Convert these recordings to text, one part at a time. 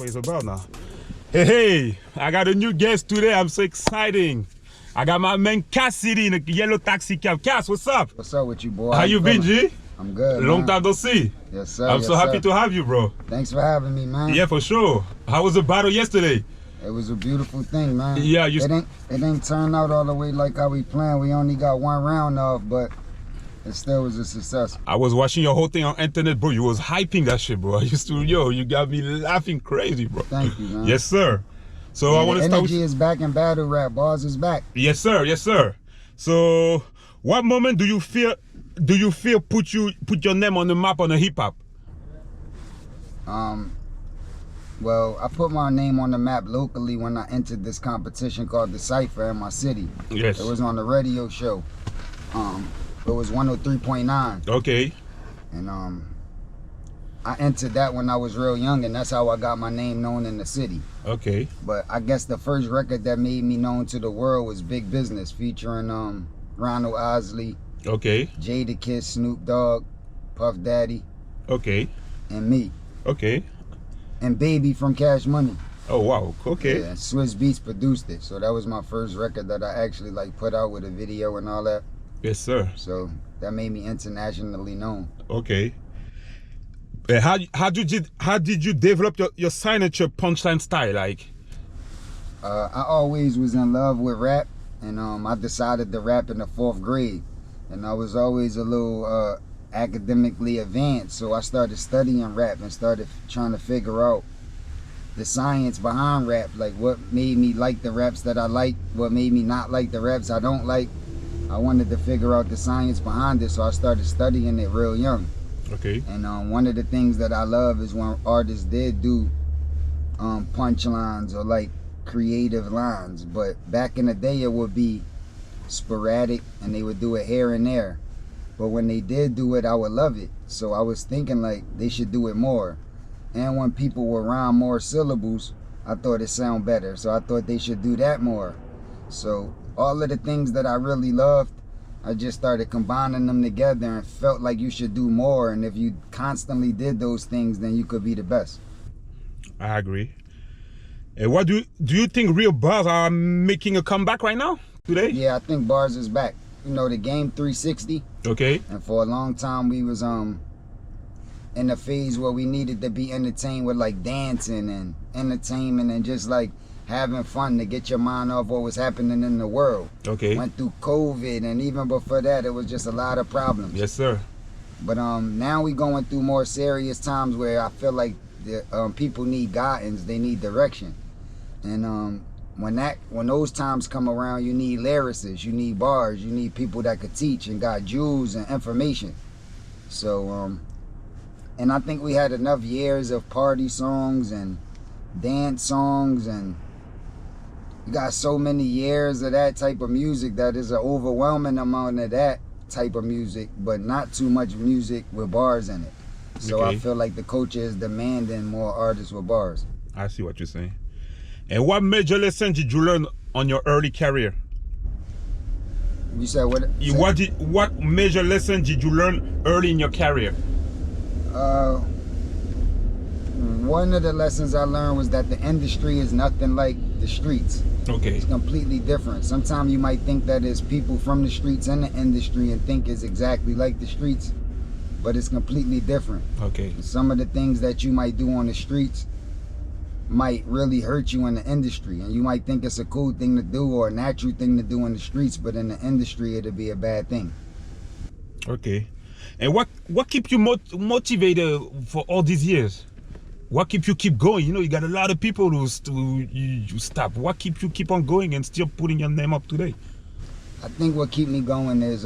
what it's about now. Hey, I got a new guest today. I'm so exciting. I got my man Cassidy in a yellow taxi cab. Cass, what's up? What's up with you, boy? How you been, G? I'm good, Long man. time no see. Yes, sir. I'm so happy to have you, bro. Thanks for having me, man. Yeah, for sure. How was the battle yesterday? It was a beautiful thing, man. Yeah, it ain't turned out all the way like how we planned. We only got one round off, but it still was a success. I was watching your whole thing on internet, bro. You was hyping that shit, bro. I used to, you got me laughing crazy, bro. Thank you, man. Yes, sir. So yeah, I want to start with... energy is back in battle rap. Bars is back. Yes, sir. Yes, sir. So what moment do you feel put your name on the map on the hip hop? Well, I put my name on the map locally when I entered this competition called the Cypher in my city. Yes. It was on the radio show. It was 103.9. Okay. And I entered that when I was real young, and that's how I got my name known in the city. Okay. But I guess the first record that made me known to the world was Big Business, featuring Ronald Osley, okay, Jadakiss, Snoop Dogg, Puff Daddy, okay, and me. Okay. And Baby from Cash Money. Oh wow, okay. Yeah, Swiss Beats produced it. So that was my first record that I actually put out with a video and all that. Yes, sir. So that made me internationally known. Okay. How did you develop your signature punchline style? Like, I always was in love with rap, and I decided to rap in the 4th grade, and I was always a little academically advanced, so I started studying rap and started trying to figure out the science behind rap, like what made me like the raps that I like, what made me not like the raps I don't like. I wanted to figure out the science behind it, so I started studying it real young. okay. And one of the things that I love is when artists did do punchlines or like creative lines, but back in the day it would be sporadic and they would do it here and there. But when they did do it, I would love it. So I was thinking like they should do it more. And when people would rhyme more syllables, I thought it sounded better. So I thought they should do that more. So all of the things that I really loved, I just started combining them together and felt like you should do more. And if you constantly did those things, then you could be the best. I agree. And what do you think real bars are making a comeback right now, today? Yeah, I think bars is back. You know, the game 360. Okay. And for a long time we was in a phase where we needed to be entertained with like dancing and entertainment and just like having fun to get your mind off what was happening in the world. Okay. Went through COVID, and even before that it was just a lot of problems. Yes, sir. But now we going through more serious times where I feel like the people need guidance, they need direction. And when those times come around, you need lyricists, you need bars, you need people that could teach and got jewels and information. So and I think we had enough years of party songs and dance songs, and you got so many years of that type of music that is an overwhelming amount of that type of music, but not too much music with bars in it. So okay. I feel like the culture is demanding more artists with bars. I see what you're saying. And what major lesson did you learn on your early career? You said what? What major lesson did you learn early in your career? One of the lessons I learned was that the industry is nothing like the streets. Okay. It's completely different. Sometimes you might think that it's people from the streets in the industry and think it's exactly like the streets, but it's completely different. Okay. Some of the things that you might do on the streets might really hurt you in the industry, and you might think it's a cool thing to do or a natural thing to do in the streets, but in the industry it'll be a bad thing. Okay. And what keeps you motivated for all these years? What keeps you keep going? You know, you got a lot of people who you stop. What keeps you keep on going and still putting your name up today? I think what keep me going is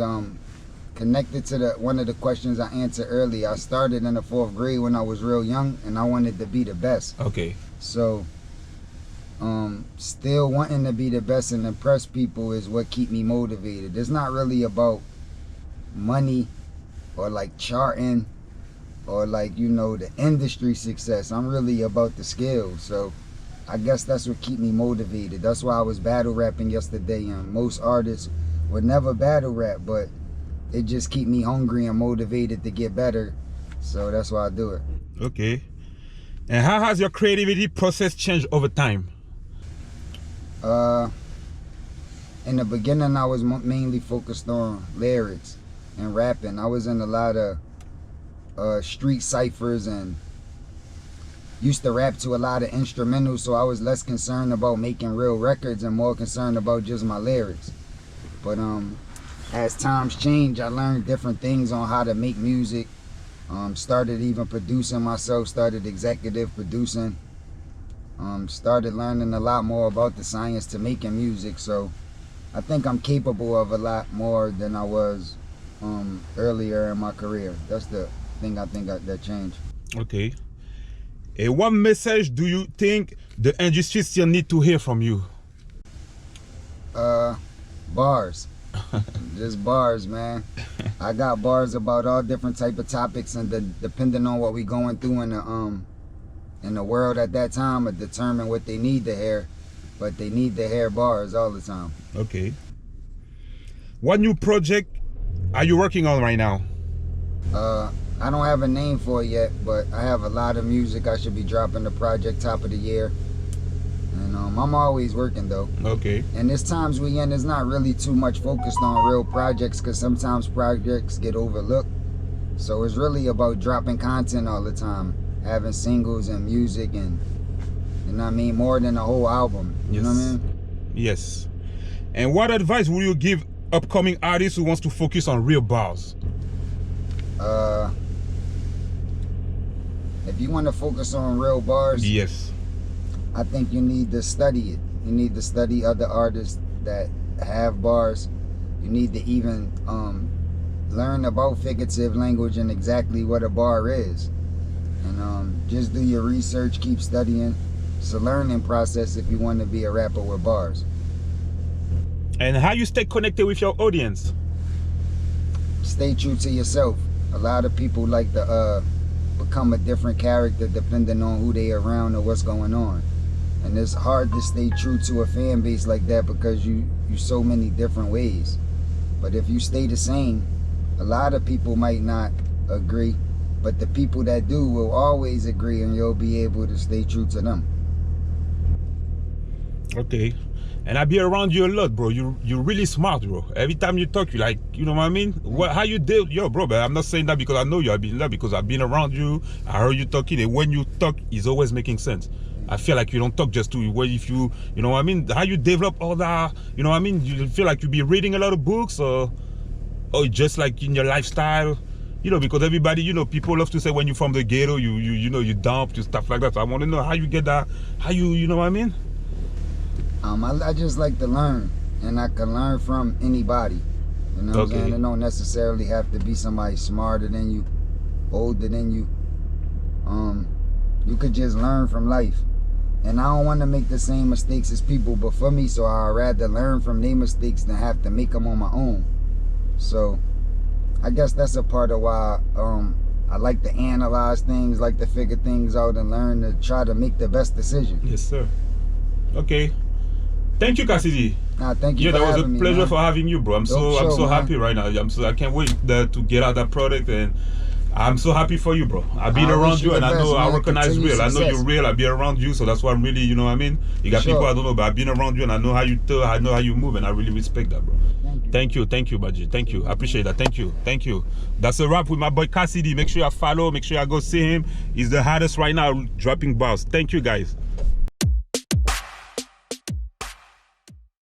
connected to one of the questions I answered earlier. I started in the 4th grade when I was real young, and I wanted to be the best. Okay. So still wanting to be the best and impress people is what keep me motivated. It's not really about money or like charting or like, you know, the industry success. I'm really about the skills. So I guess that's what keep me motivated. That's why I was battle rapping yesterday, and most artists would never battle rap, but it just keep me hungry and motivated to get better. So that's why I do it. Okay. And how has your creativity process changed over time? In the beginning, I was mainly focused on lyrics and rapping. I was in a lot of street ciphers and used to rap to a lot of instrumentals, so I was less concerned about making real records and more concerned about just my lyrics. But as times change, I learned different things on how to make music. Started even producing myself, started executive producing. Started learning a lot more about the science to making music, so I think I'm capable of a lot more than I was earlier in my career. That's the thing I think that changed. Okay. And what message do you think the industry still need to hear from you? Bars. Just bars, man. I got bars about all different type of topics, and depending on what we going through in the world at that time, it determine what they need to hear. But they need to hear bars all the time. Okay. What new project are you working on right now? I don't have a name for it yet, but I have a lot of music. I should be dropping the project top of the year. And I'm always working though. Okay. And there's times we in, it's not really too much focused on real projects, because sometimes projects get overlooked. So it's really about dropping content all the time, having singles and music, and you know what I mean, more than a whole album. You know what I mean? Yes. And what advice will you give upcoming artists who wants to focus on real bars? If you want to focus on real bars, yes, I think you need to study it. You need to study other artists that have bars. You need to even learn about figurative language and exactly what a bar is. And just do your research, keep studying. It's a learning process if you want to be a rapper with bars. And how you stay connected with your audience? Stay true to yourself. A lot of people like to become a different character depending on who they around or what's going on. And it's hard to stay true to a fan base like that because you so many different ways. But if you stay the same, a lot of people might not agree, but the people that do will always agree, and you'll be able to stay true to them. Okay. And I be around you a lot, bro. You're really smart, bro. Every time you talk, you like, you know what I mean? How you deal, yo, bro, but I'm not saying that because I know you. I've been there because I've been around you. I heard you talking, and when you talk, it's always making sense. I feel like you don't talk just to, well, if you know what I mean? How you develop all that, you know what I mean? You feel like you be reading a lot of books, or just like in your lifestyle, you know, because everybody, you know, people love to say when you're from the ghetto, you know, you dump, you stuff like that. So I want to know how you get that, how you know what I mean? I just like to learn, and I can learn from anybody. You know what I'm saying? It don't necessarily have to be somebody smarter than you, older than you. You could just learn from life. And I don't want to make the same mistakes as people before me, so I'd rather learn from their mistakes than have to make them on my own. So I guess that's a part of why I like to analyze things, like to figure things out and learn to try to make the best decision. Yes, sir. Okay. Thank you, Cassidy. Nah, thank you. Yeah, for that was having a pleasure me, for having you, bro. I'm so happy right now. I can't wait to get out that product, and I'm so happy for you, bro. I've been around you, and I know I recognize real. I know you're real. I've been around you, so that's why I'm really, you know what I mean? You got people I don't know, but I've been around you, and I know how you tell, I know how you move, and I really respect that, bro. Thank you, Baji. Thank you. I appreciate that. Thank you. That's a wrap with my boy Cassidy. Make sure you follow, make sure you go see him. He's the hardest right now, dropping bars. Thank you, guys.